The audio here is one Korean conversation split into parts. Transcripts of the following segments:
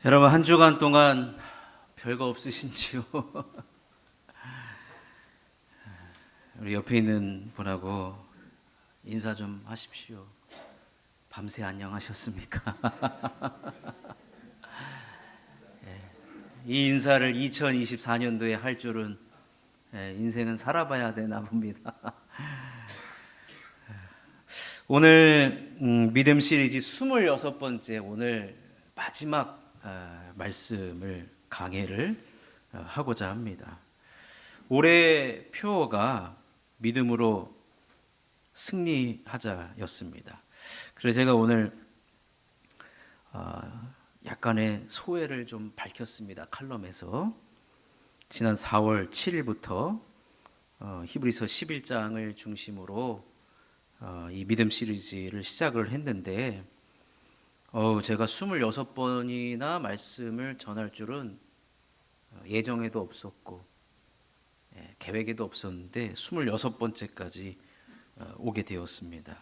여러분, 한 주간 동안 별거 없으신지요? 우리 옆에 있는 분하고 인사 좀 하십시오. 밤새 안녕하셨습니까? 이 인사를 2024년도에 할 줄은 인생은 살아봐야 되나 봅니다. 오늘 믿음 시리즈 26번째 오늘 마지막 말씀을 강해를 하고자 합니다. 올해 표어가 믿음으로 승리하자였습니다. 그래서 제가 오늘 약간의 소회를 좀 밝혔습니다. 칼럼에서 지난 4월 7일부터 히브리서 11장을 중심으로 이 믿음 시리즈를 시작을 했는데 제가 26번이나 말씀을 전할 줄은 예정에도 없었고 계획에도 없었는데 26번째까지 오게 되었습니다.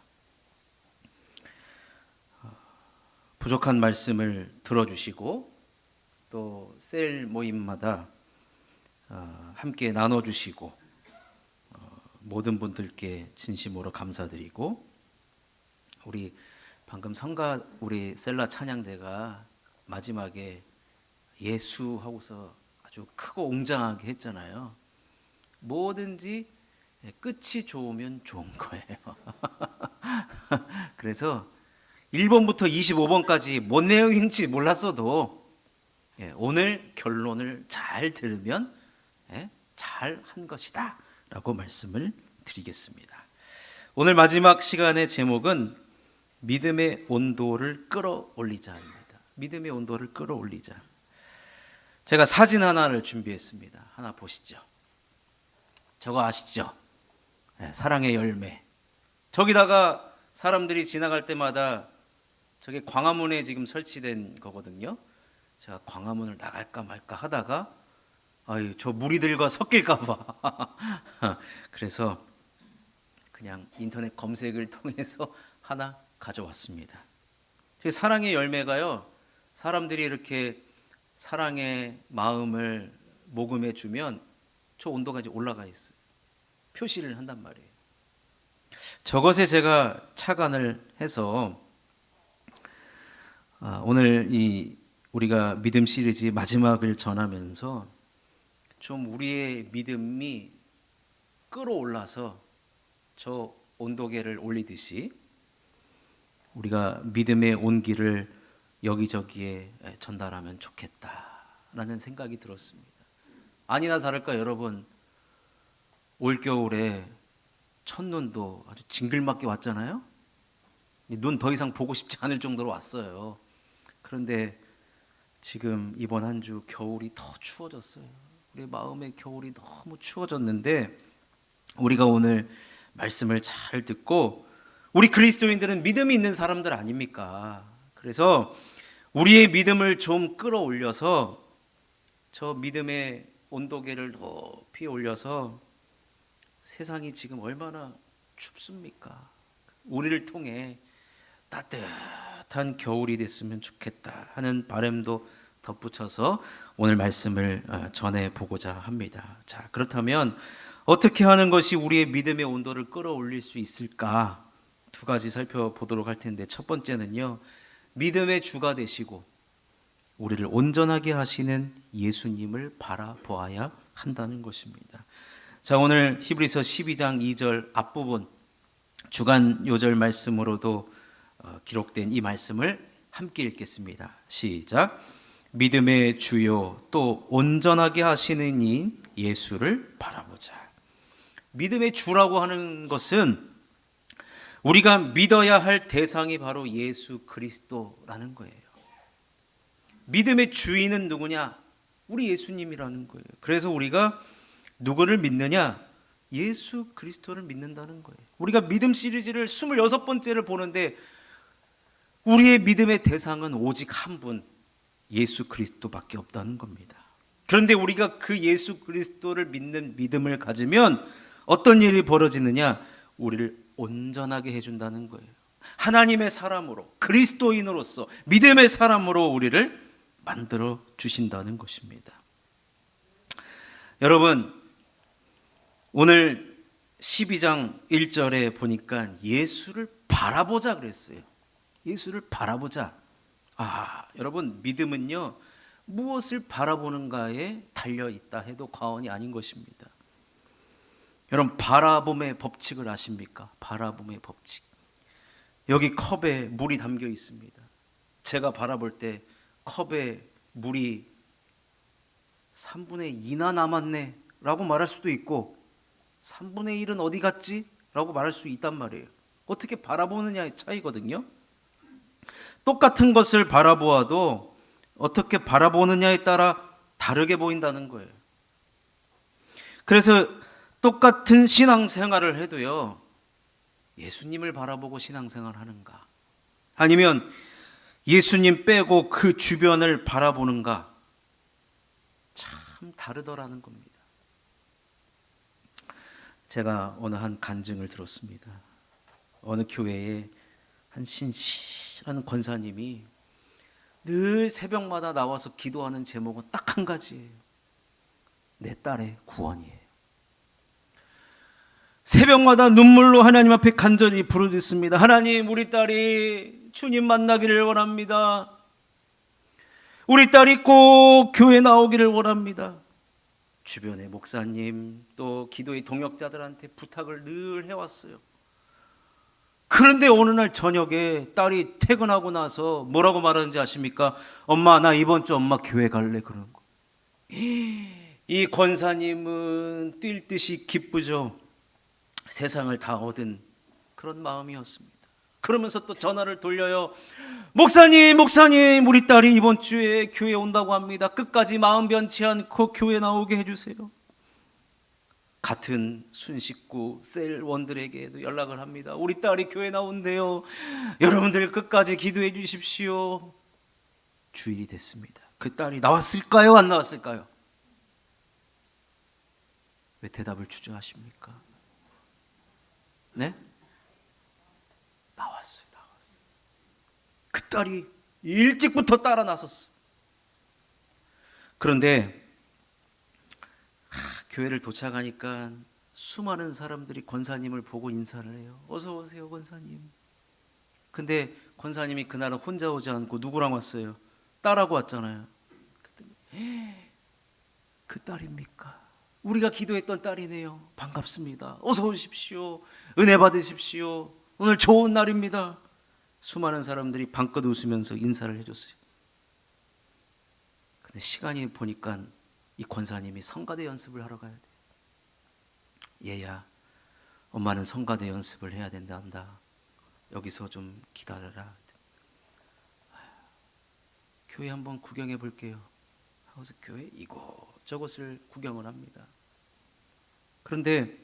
부족한 말씀을 들어주시고 또 셀 모임마다 함께 나눠주시고 모든 분들께 진심으로 감사드리고 우리 방금 성가 우리 셀라 찬양대가 마지막에 예수 하고서 아주 크고 웅장하게 했잖아요. 뭐든지 끝이 좋으면 좋은 거예요. 그래서 1번부터 25번까지 뭔 내용인지 몰랐어도 오늘 결론을 잘 들으면 잘 한 것이다 라고 말씀을 드리겠습니다. 오늘 마지막 시간의 제목은 믿음의 온도를 끌어올리자입니다. 믿음의 온도를 끌어올리자. 제가 사진 하나를 준비했습니다. 하나 보시죠. 저거 아시죠? 사랑의 열매. 저기다가 사람들이 지나갈 때마다 저게 광화문에 지금 설치된 거거든요. 제가 광화문을 나갈까 말까 하다가 저 무리들과 섞일까 봐 그래서 그냥 인터넷 검색을 통해서 하나 가져왔습니다. 사랑의 열매가요, 사람들이 이렇게 사랑의 마음을 모금해 주면 저 온도가 이제 올라가 있어요. 표시를 한단 말이에요. 저것에 제가 착안을 해서 오늘 이 우리가 믿음 시리즈 마지막을 전하면서 좀 우리의 믿음이 끌어올라서 저 온도계를 올리듯이 우리가 믿음의 온기를 여기저기에 전달하면 좋겠다라는 생각이 들었습니다. 아니나 다를까 여러분, 올겨울에 첫눈도 아주 징글맞게 왔잖아요. 눈 더 이상 보고 싶지 않을 정도로 왔어요. 그런데 지금 이번 한 주 겨울이 더 추워졌어요. 우리 마음의 겨울이 너무 추워졌는데 우리가 오늘 말씀을 잘 듣고 우리 그리스도인들은 믿음이 있는 사람들 아닙니까? 그래서 우리의 믿음을 좀 끌어올려서 저 믿음의 온도계를 높이 올려서 세상이 지금 얼마나 춥습니까? 우리를 통해 따뜻한 겨울이 됐으면 좋겠다 하는 바람도 덧붙여서 오늘 말씀을 전해보고자 합니다. 자, 그렇다면 어떻게 하는 것이 우리의 믿음의 온도를 끌어올릴 수 있을까? 두 가지 살펴보도록 할 텐데 첫 번째는요, 믿음의 주가 되시고 우리를 온전하게 하시는 예수님을 바라보아야 한다는 것입니다. 자, 오늘 히브리서 12장 2절 앞부분 주간 요절 말씀으로도 기록된 이 말씀을 함께 읽겠습니다. 시작. 믿음의 주요 또 온전하게 하시는 이 예수를 바라보자. 믿음의 주라고 하는 것은 우리가 믿어야 할 대상이 바로 예수 그리스도라는 거예요. 믿음의 주인은 누구냐? 우리 예수님이라는 거예요. 그래서 우리가 누구를 믿느냐? 예수 그리스도를 믿는다는 거예요. 우리가 믿음 시리즈를 26번째를 보는데 우리의 믿음의 대상은 오직 한 분, 예수 그리스도밖에 없다는 겁니다. 그런데 우리가 그 예수 그리스도를 믿는 믿음을 가지면 어떤 일이 벌어지느냐? 우리를 온전하게 해준다는 거예요. 하나님의 사람으로, 그리스도인으로서, 믿음의 사람으로 우리를 만들어 주신다는 것입니다. 여러분, 오늘 12장 1절에 보니까 예수를 바라보자 그랬어요. 예수를 바라보자. 여러분, 믿음은요, 무엇을 바라보는가에 달려 있다 해도 과언이 아닌 것입니다. 여러분, 바라봄의 법칙을 아십니까? 바라봄의 법칙. 여기 컵에 물이 담겨 있습니다. 제가 바라볼 때 컵에 물이 3분의 2나 남았네 라고 말할 수도 있고 3분의 1은 어디 갔지? 라고 말할 수 있단 말이에요. 어떻게 바라보느냐의 차이거든요. 똑같은 것을 바라보아도 어떻게 바라보느냐에 따라 다르게 보인다는 거예요. 그래서 똑같은 신앙생활을 해도요, 예수님을 바라보고 신앙생활 하는가, 아니면 예수님 빼고 그 주변을 바라보는가, 참 다르더라는 겁니다. 제가 어느 한 간증을 들었습니다. 어느 교회에 한 신실한 권사님이 늘 새벽마다 나와서 기도하는 제목은 딱 한 가지예요. 내 딸의 구원이에요. 새벽마다 눈물로 하나님 앞에 간절히 부르짖습니다. 하나님, 우리 딸이 주님 만나기를 원합니다. 우리 딸이 꼭 교회 나오기를 원합니다. 주변의 목사님 또 기도의 동역자들한테 부탁을 늘 해왔어요. 그런데 어느 날 저녁에 딸이 퇴근하고 나서 뭐라고 말하는지 아십니까? 엄마, 나 이번 주 엄마 교회 갈래 그러는 거. 이 권사님은 뛸 듯이 기쁘죠. 세상을 다 얻은 그런 마음이었습니다. 그러면서 또 전화를 돌려요. 목사님, 우리 딸이 이번 주에 교회 온다고 합니다. 끝까지 마음 변치 않고 교회 나오게 해주세요. 같은 순식구 셀원들에게도 연락을 합니다. 우리 딸이 교회 나온대요. 여러분들 끝까지 기도해 주십시오. 주일이 됐습니다. 그 딸이 나왔을까요? 안 나왔을까요? 왜 대답을 주저하십니까? 네? 나왔어요. 그 딸이 일찍부터 따라 나섰어. 그런데 교회를 도착하니까 수많은 사람들이 권사님을 보고 인사를 해요. 어서 오세요, 권사님. 근데 권사님이 그날은 혼자 오지 않고 누구랑 왔어요? 딸하고 왔잖아요. 그랬더니 그 딸입니까? 우리가 기도했던 딸이네요. 반갑습니다. 어서 오십시오. 은혜 받으십시오. 오늘 좋은 날입니다. 수많은 사람들이 방긋 웃으면서 인사를 해줬어요. 근데 시간이 보니까 이 권사님이 성가대 연습을 하러 가야 돼. 얘야, 엄마는 성가대 연습을 해야 된다. 여기서 좀 기다려라. 교회 한번 구경해 볼게요. 하고서 교회 이곳저곳을 구경을 합니다. 그런데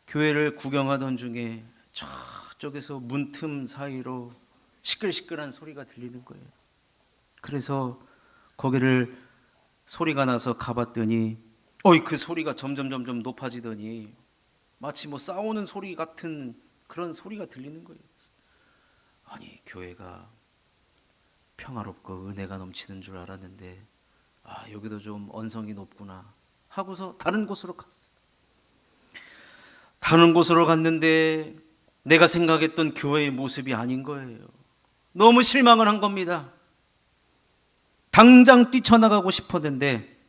교회를 구경하던 중에 저쪽에서 문틈 사이로 시끌시끌한 소리가 들리는 거예요. 그래서 거기를 소리가 나서 가봤더니 그 소리가 점점 높아지더니 마치 뭐 싸우는 소리 같은 그런 소리가 들리는 거예요. 아니, 교회가 평화롭고 은혜가 넘치는 줄 알았는데 여기도 좀 언성이 높구나 하고서 다른 곳으로 갔어요. 다른 곳으로 갔는데 내가 생각했던 교회의 모습이 아닌 거예요. 너무 실망을 한 겁니다. 당장 뛰쳐나가고 싶었는데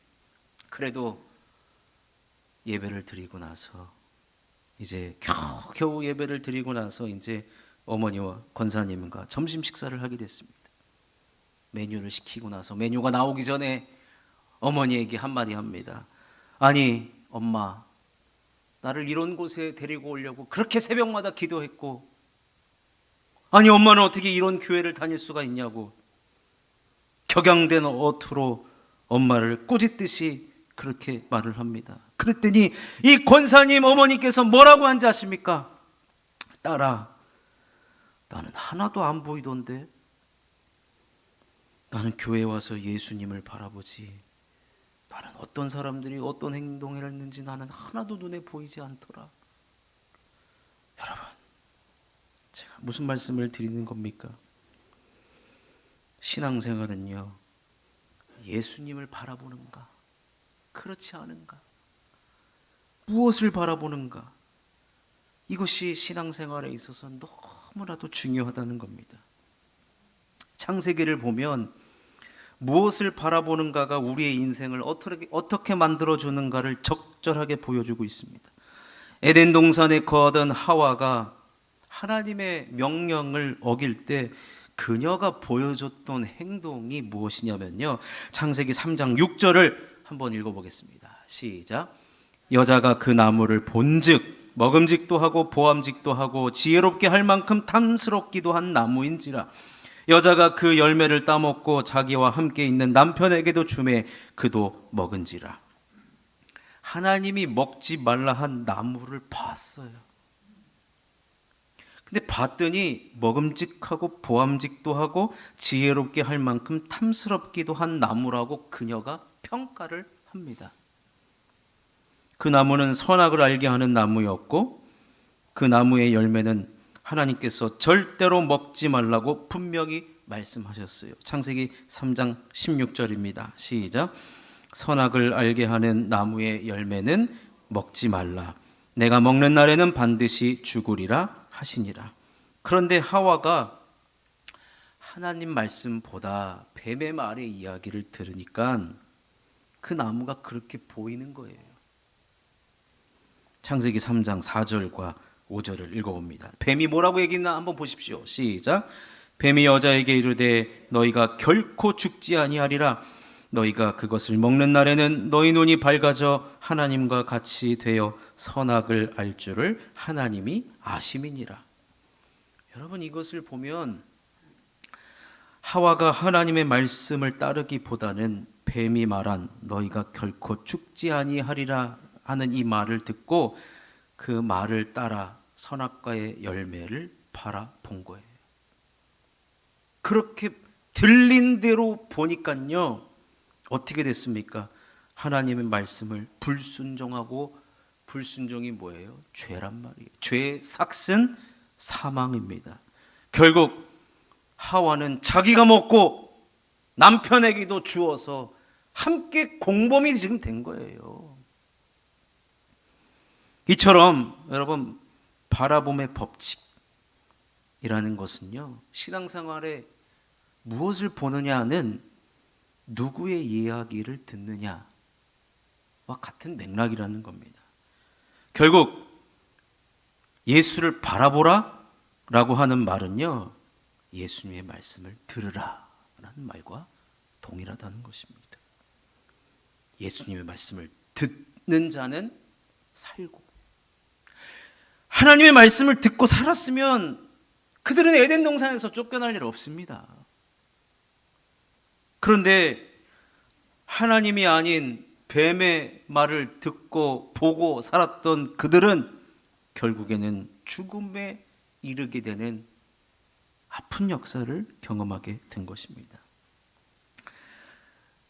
그래도 예배를 드리고 나서 이제 겨우 예배를 드리고 나서 이제 어머니와 권사님과 점심 식사를 하게 됐습니다. 메뉴를 시키고 나서 메뉴가 나오기 전에 어머니에게 한마디 합니다. 아니, 엄마, 나를 이런 곳에 데리고 오려고 그렇게 새벽마다 기도했고, 아니 엄마는 어떻게 이런 교회를 다닐 수가 있냐고 격양된 어투로 엄마를 꾸짖듯이 그렇게 말을 합니다. 그랬더니 이 권사님 어머니께서 뭐라고 한지 아십니까? 딸아, 나는 하나도 안 보이던데. 나는 교회에 와서 예수님을 바라보지. 나는 어떤 사람들이 어떤 행동을 했는지 나는 하나도 눈에 보이지 않더라. 여러분, 제가 무슨 말씀을 드리는 겁니까? 신앙생활은요, 예수님을 바라보는가, 그렇지 않은가, 무엇을 바라보는가, 이것이 신앙생활에 있어서 너무나도 중요하다는 겁니다. 창세기를 보면 무엇을 바라보는가가 우리의 인생을 어떻게 만들어주는가를 적절하게 보여주고 있습니다. 에덴 동산에 거하던 하와가 하나님의 명령을 어길 때 그녀가 보여줬던 행동이 무엇이냐면요, 창세기 3장 6절을 한번 읽어보겠습니다. 시작. 여자가 그 나무를 본즉 먹음직도 하고 보암직도 하고 지혜롭게 할 만큼 탐스럽기도 한 나무인지라. 여자가 그 열매를 따먹고 자기와 함께 있는 남편에게도 주매 그도 먹은지라. 하나님이 먹지 말라 한 나무를 봤어요. 근데 봤더니 먹음직하고 보암직도 하고 지혜롭게 할 만큼 탐스럽기도 한 나무라고 그녀가 평가를 합니다. 그 나무는 선악을 알게 하는 나무였고 그 나무의 열매는 하나님께서 절대로 먹지 말라고 분명히 말씀하셨어요. 창세기 3장 16절입니다. 시작. 선악을 알게 하는 나무의 열매는 먹지 말라. 내가 먹는 날에는 반드시 죽으리라 하시니라. 그런데 하와가 하나님 말씀보다 뱀의 말의 이야기를 들으니까 그 나무가 그렇게 보이는 거예요. 창세기 3장 4절과 5절을 읽어봅니다. 뱀이 뭐라고 얘기했나 한번 보십시오. 시작. 뱀이 여자에게 이르되 너희가 결코 죽지 아니하리라. 너희가 그것을 먹는 날에는 너희 눈이 밝아져 하나님과 같이 되어 선악을 알 줄을 하나님이 아심이니라. 여러분, 이것을 보면 하와가 하나님의 말씀을 따르기보다는 뱀이 말한 너희가 결코 죽지 아니하리라 하는 이 말을 듣고 그 말을 따라 선악과의 열매를 바라본 거예요. 그렇게 들린 대로 보니까요, 어떻게 됐습니까? 하나님의 말씀을 불순종하고, 불순종이 뭐예요? 죄란 말이에요. 죄의 삭은 사망입니다. 결국 하와는 자기가 먹고 남편에게도 주어서 함께 공범이 지금 된 거예요. 이처럼 여러분, 바라봄의 법칙이라는 것은요, 신앙생활에 무엇을 보느냐는 누구의 이야기를 듣느냐와 같은 맥락이라는 겁니다. 결국 예수를 바라보라 라고 하는 말은요, 예수님의 말씀을 들으라 라는 말과 동일하다는 것입니다. 예수님의 말씀을 듣는 자는 살고, 하나님의 말씀을 듣고 살았으면 그들은 에덴 동산에서 쫓겨날 일 없습니다. 그런데 하나님이 아닌 뱀의 말을 듣고 보고 살았던 그들은 결국에는 죽음에 이르게 되는 아픈 역사를 경험하게 된 것입니다.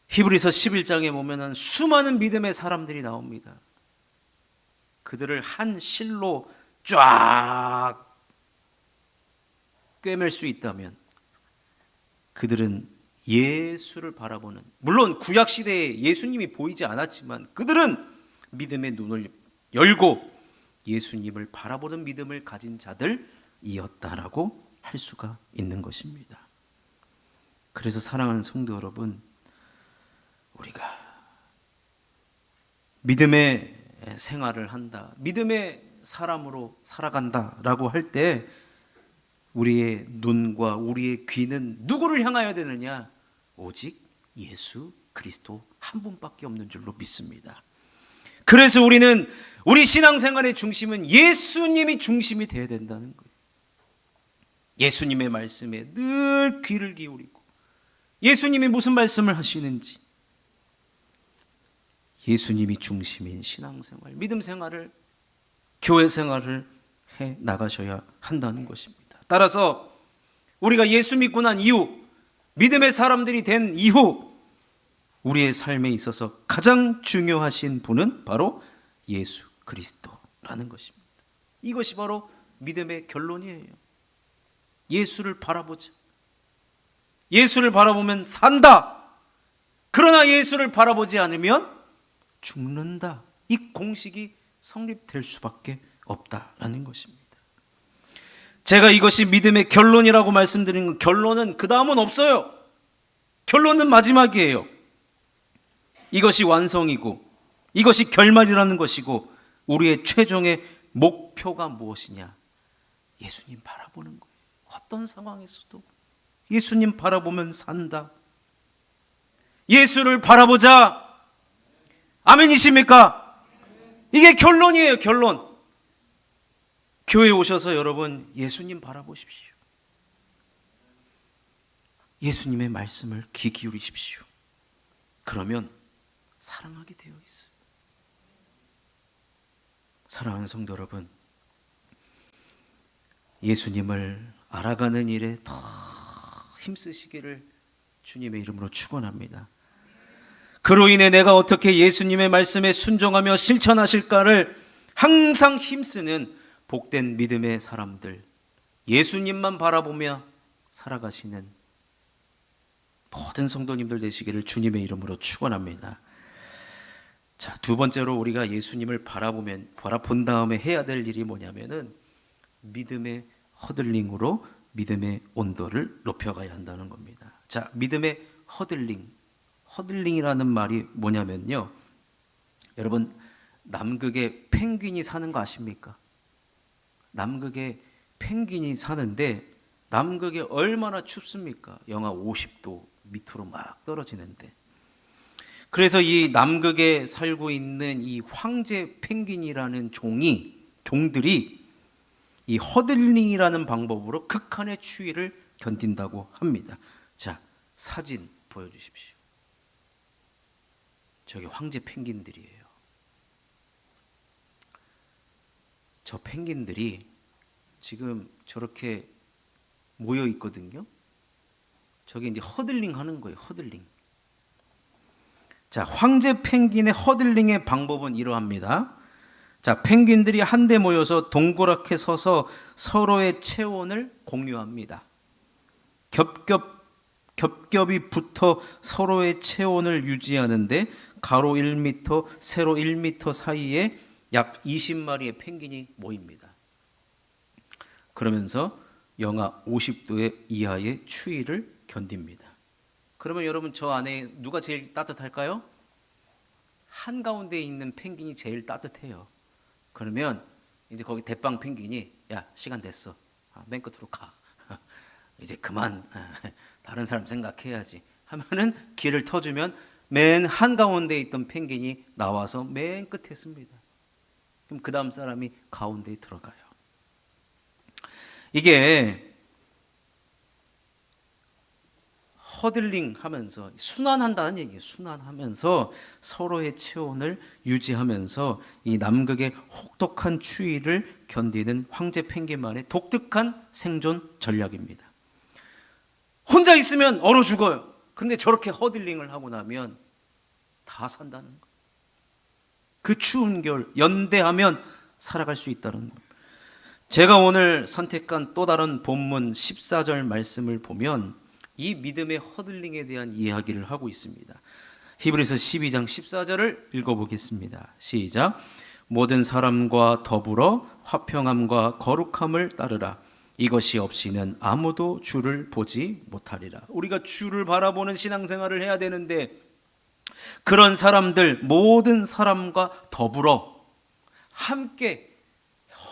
히브리서 11장에 보면은 수많은 믿음의 사람들이 나옵니다. 그들을 한 실로 쫙 꿰맬 수 있다면 그들은 예수를 바라보는, 물론 구약 시대에 예수님이 보이지 않았지만 그들은 믿음의 눈을 열고 예수님을 바라보는 믿음을 가진 자들이었다라고 할 수가 있는 것입니다. 그래서 사랑하는 성도 여러분, 우리가 믿음의 생활을 한다, 믿음의 사람으로 살아간다라고 할 때 우리의 눈과 우리의 귀는 누구를 향하여야 되느냐? 오직 예수 그리스도 한 분밖에 없는 줄로 믿습니다. 그래서 우리는 우리 신앙생활의 중심은 예수님이 중심이 되어야 된다는 거예요. 예수님의 말씀에 늘 귀를 기울이고 예수님이 무슨 말씀을 하시는지, 예수님이 중심인 신앙생활, 믿음 생활을, 교회 생활을 해 나가셔야 한다는 것입니다. 따라서 우리가 예수 믿고 난 이후, 믿음의 사람들이 된 이후 우리의 삶에 있어서 가장 중요하신 분은 바로 예수 그리스도라는 것입니다. 이것이 바로 믿음의 결론이에요. 예수를 바라보자. 예수를 바라보면 산다. 그러나 예수를 바라보지 않으면 죽는다. 이 공식이 성립될 수밖에 없다라는 것입니다. 제가 이것이 믿음의 결론이라고 말씀드린 건, 결론은 그 다음은 없어요. 결론은 마지막이에요. 이것이 완성이고 이것이 결말이라는 것이고, 우리의 최종의 목표가 무엇이냐? 예수님 바라보는 거예요. 어떤 상황에서도 예수님 바라보면 산다. 예수를 바라보자. 아멘이십니까? 이게 결론이에요. 결론. 교회에 오셔서 여러분 예수님 바라보십시오. 예수님의 말씀을 귀 기울이십시오. 그러면 사랑하게 되어 있어요. 사랑하는 성도 여러분, 예수님을 알아가는 일에 더 힘쓰시기를 주님의 이름으로 축원합니다. 그로 인해 내가 어떻게 예수님의 말씀에 순종하며 실천하실까를 항상 힘쓰는 복된 믿음의 사람들, 예수님만 바라보며 살아가시는 모든 성도님들 되시기를 주님의 이름으로 축원합니다. 자, 두 번째로 우리가 예수님을 바라본 다음에 해야 될 일이 뭐냐면은 믿음의 허들링으로 믿음의 온도를 높여가야 한다는 겁니다. 자, 믿음의 허들링이라는 말이 뭐냐면요, 여러분 남극에 펭귄이 사는 거 아십니까? 남극에 펭귄이 사는데 남극에 얼마나 춥습니까? 영하 50도 밑으로 막 떨어지는데, 그래서 이 남극에 살고 있는 이 황제 펭귄이라는 종들이 이 허들링이라는 방법으로 극한의 추위를 견딘다고 합니다. 자, 사진 보여주십시오. 저게 황제 펭귄들이에요. 저 펭귄들이 지금 저렇게 모여 있거든요. 저게 이제 허들링 하는 거예요. 허들링. 자, 황제 펭귄의 허들링의 방법은 이러합니다. 자, 펭귄들이 한데 모여서 동그랗게 서서 서로의 체온을 공유합니다. 겹겹이 붙어 서로의 체온을 유지하는데 가로 1m, 세로 1m 사이에 약 20마리의 펭귄이 모입니다. 그러면서 영하 50도의 이하의 추위를 견딥니다. 그러면 여러분, 저 안에 누가 제일 따뜻할까요? 한가운데 있는 펭귄이 제일 따뜻해요. 그러면 이제 거기 대빵 펭귄이, 야, 시간 됐어. 맨 끝으로 가. 이제 그만 다른 사람 생각해야지 하면은 길을 터주면 맨 한가운데 있던 펭귄이 나와서 맨 끝에 씁니다. 그럼 그 다음 사람이 가운데에 들어가요. 이게 허들링 하면서 순환한다는 얘기예요. 순환하면서 서로의 체온을 유지하면서 이 남극의 혹독한 추위를 견디는 황제 펭귄만의 독특한 생존 전략입니다. 혼자 있으면 얼어 죽어요. 근데 저렇게 허들링을 하고 나면 다 산다는 거예요. 그 추운 겨울 연대하면 살아갈 수 있다는 거예요. 제가 오늘 선택한 또 다른 본문 14절 말씀을 보면 이 믿음의 허들링에 대한 이야기를 하고 있습니다. 히브리서 12장 14절을 읽어보겠습니다. 시작. 모든 사람과 더불어 화평함과 거룩함을 따르라. 이것이 없이는 아무도 주를 보지 못하리라. 우리가 주를 바라보는 신앙생활을 해야 되는데, 그런 사람들, 모든 사람과 더불어 함께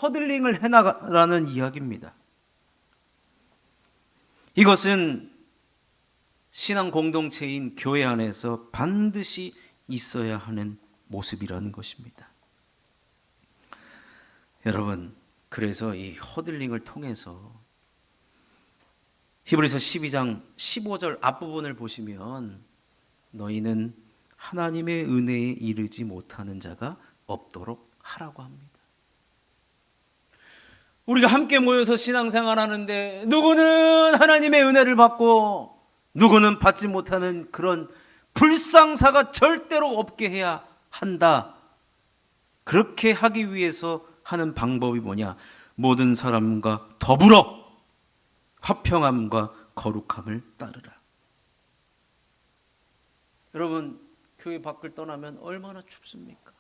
허들링을 해나가라는 이야기입니다. 이것은 신앙 공동체인 교회 안에서 반드시 있어야 하는 모습이라는 것입니다. 여러분, 그래서 이 허들링을 통해서 히브리서 12장 15절 앞부분을 보시면 너희는 하나님의 은혜에 이르지 못하는 자가 없도록 하라고 합니다. 우리가 함께 모여서 신앙생활 하는데 누구는 하나님의 은혜를 받고 누구는 받지 못하는 그런 불상사가 절대로 없게 해야 한다. 그렇게 하기 위해서 하는 방법이 뭐냐? 모든 사람과 더불어 화평함과 거룩함을 따르라. 여러분, 교회 밖을 떠나면 얼마나 춥습니까?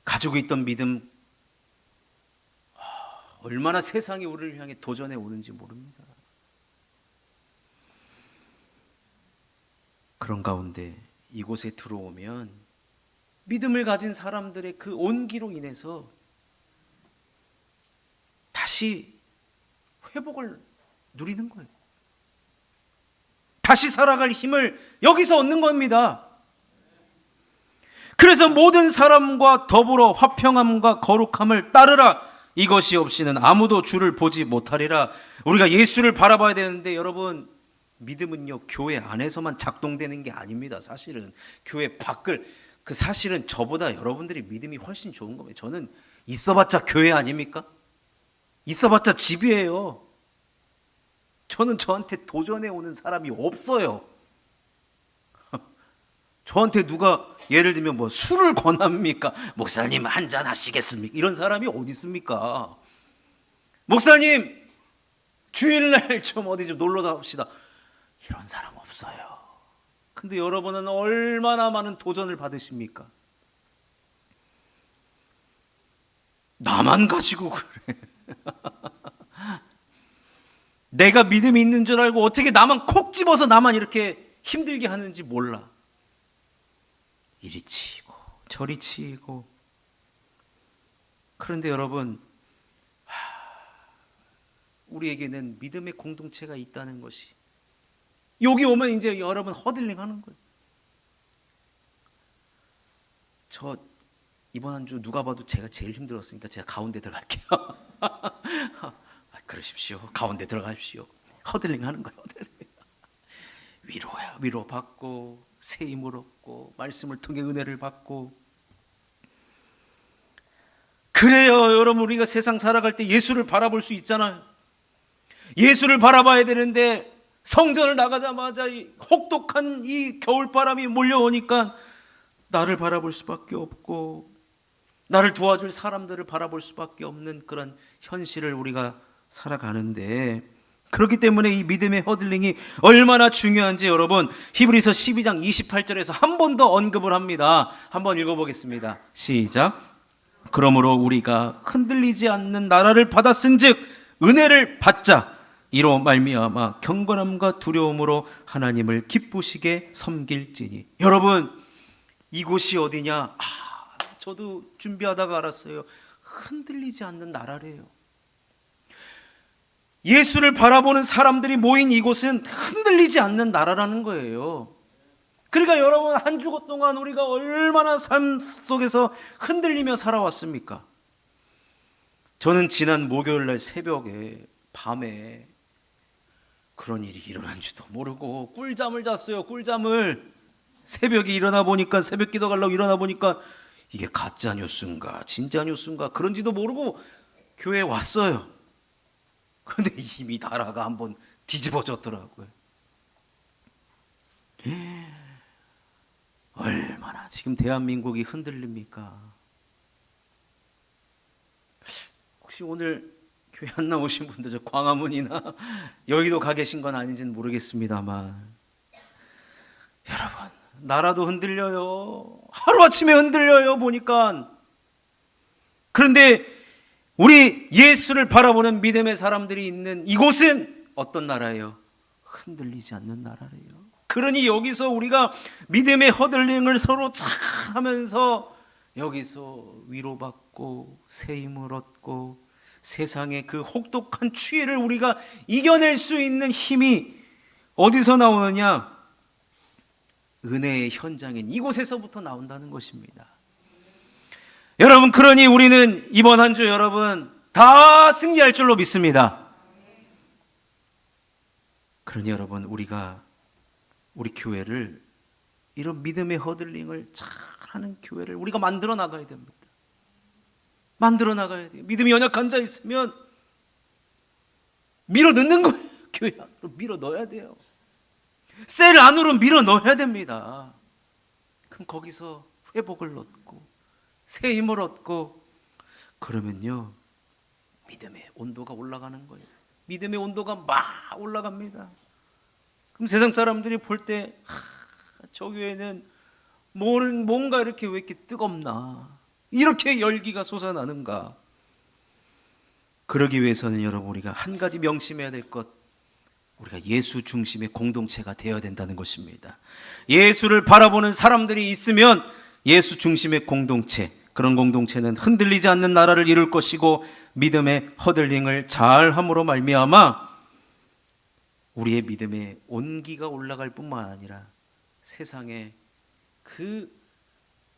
가지고 있던 믿음, 얼마나 세상이 우리를 향해 도전해 오는지 모릅니다. 그런 가운데 이곳에 들어오면 믿음을 가진 사람들의 그 온기로 인해서 다시 회복을 누리는 거예요. 다시 살아갈 힘을 여기서 얻는 겁니다. 그래서 모든 사람과 더불어 화평함과 거룩함을 따르라. 이것이 없이는 아무도 주를 보지 못하리라. 우리가 예수를 바라봐야 되는데 여러분, 믿음은요 교회 안에서만 작동되는 게 아닙니다. 사실은 교회 밖을, 그 사실은 저보다 여러분들이 믿음이 훨씬 좋은 겁니다. 저는 있어봤자 교회 아닙니까? 있어봤자 집이에요. 저는 저한테 도전해 오는 사람이 없어요. 저한테 누가 예를 들면 뭐 술을 권합니까? 목사님 한잔 하시겠습니까? 이런 사람이 어디 있습니까? 목사님 주일날 좀 어디 좀 놀러 갑시다. 이런 사람 없어요. 근데 여러분은 얼마나 많은 도전을 받으십니까? 나만 가지고 그래. 내가 믿음이 있는 줄 알고 어떻게 나만 콕 집어서 나만 이렇게 힘들게 하는지 몰라. 이리 치이고 저리 치이고. 그런데 여러분, 우리에게는 믿음의 공동체가 있다는 것이, 여기 오면 이제 여러분 허들링 하는 거예요. 저 이번 한 주 누가 봐도 제가 제일 힘들었으니까 제가 가운데 들어갈게요. 그러십시오. 가운데 들어가십시오. 허들링 하는 거예요. 허들링. 위로야. 위로 받고 새 힘을 얻고 말씀을 통해 은혜를 받고. 그래요 여러분, 우리가 세상 살아갈 때 예수를 바라볼 수 있잖아요. 예수를 바라봐야 되는데 성전을 나가자마자 이 혹독한 이 겨울바람이 몰려오니까 나를 바라볼 수밖에 없고 나를 도와줄 사람들을 바라볼 수밖에 없는 그런 현실을 우리가 살아가는데, 그렇기 때문에 이 믿음의 허들링이 얼마나 중요한지 여러분, 히브리서 12장 28절에서 한 번 더 언급을 합니다. 한번 읽어보겠습니다. 시작. 그러므로 우리가 흔들리지 않는 나라를 받았은즉 은혜를 받자. 이로 말미암아 경건함과 두려움으로 하나님을 기쁘시게 섬길지니. 여러분, 이곳이 어디냐? 저도 준비하다가 알았어요. 흔들리지 않는 나라래요. 예수를 바라보는 사람들이 모인 이곳은 흔들리지 않는 나라라는 거예요. 그러니까 여러분, 한 주간 동안 우리가 얼마나 삶 속에서 흔들리며 살아왔습니까? 저는 지난 목요일 날 새벽에 밤에 그런 일이 일어난지도 모르고 꿀잠을 잤어요. 꿀잠을. 새벽에 일어나 보니까, 새벽 기도 가려고 일어나 보니까 이게 가짜 뉴스인가 진짜 뉴스인가 그런지도 모르고 교회에 왔어요. 그런데 이미 나라가 한번 뒤집어졌더라고요. 얼마나 지금 대한민국이 흔들립니까? 혹시 오늘 교회 안 나오신 분들, 저 광화문이나 여기도 가 계신 건 아닌지는 모르겠습니다만, 여러분, 나라도 흔들려요. 하루아침에 흔들려요 보니까. 그런데 우리 예수를 바라보는 믿음의 사람들이 있는 이곳은 어떤 나라예요? 흔들리지 않는 나라래요. 그러니 여기서 우리가 믿음의 허들링을 서로 잘 하면서 여기서 위로받고 새 힘을 얻고 세상의 그 혹독한 추위를 우리가 이겨낼 수 있는 힘이 어디서 나오느냐? 은혜의 현장인 이곳에서부터 나온다는 것입니다. 여러분, 그러니 우리는 이번 한 주 여러분 다 승리할 줄로 믿습니다. 그러니 여러분, 우리가 우리 교회를 이런 믿음의 허들링을 잘하는 교회를 우리가 만들어 나가야 됩니다. 만들어 나가야 돼요. 믿음이 연약한 자 있으면 밀어 넣는 거예요. 교회 안으로 밀어 넣어야 돼요. 셀 안으로 밀어 넣어야 됩니다. 그럼 거기서 회복을 얻고 새 힘을 얻고, 그러면요 믿음의 온도가 올라가는 거예요. 믿음의 온도가 막 올라갑니다. 그럼 세상 사람들이 볼 때 저 교회는 뭔가 이렇게 왜 이렇게 뜨겁나, 이렇게 열기가 솟아나는가. 그러기 위해서는 여러분, 우리가 한 가지 명심해야 될 것, 우리가 예수 중심의 공동체가 되어야 된다는 것입니다. 예수를 바라보는 사람들이 있으면 예수 중심의 공동체, 그런 공동체는 흔들리지 않는 나라를 이룰 것이고 믿음의 허들링을 잘 함으로 말미암아 우리의 믿음의 온기가 올라갈 뿐만 아니라 세상에 그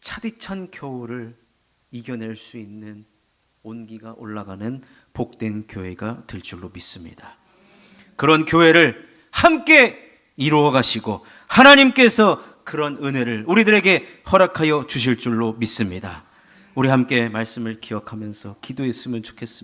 차디찬 겨울을 이겨낼 수 있는 온기가 올라가는 복된 교회가 될 줄로 믿습니다. 그런 교회를 함께 이루어 가시고 하나님께서 그런 은혜를 우리들에게 허락하여 주실 줄로 믿습니다. 우리 함께 말씀을 기억하면서 기도했으면 좋겠습니다.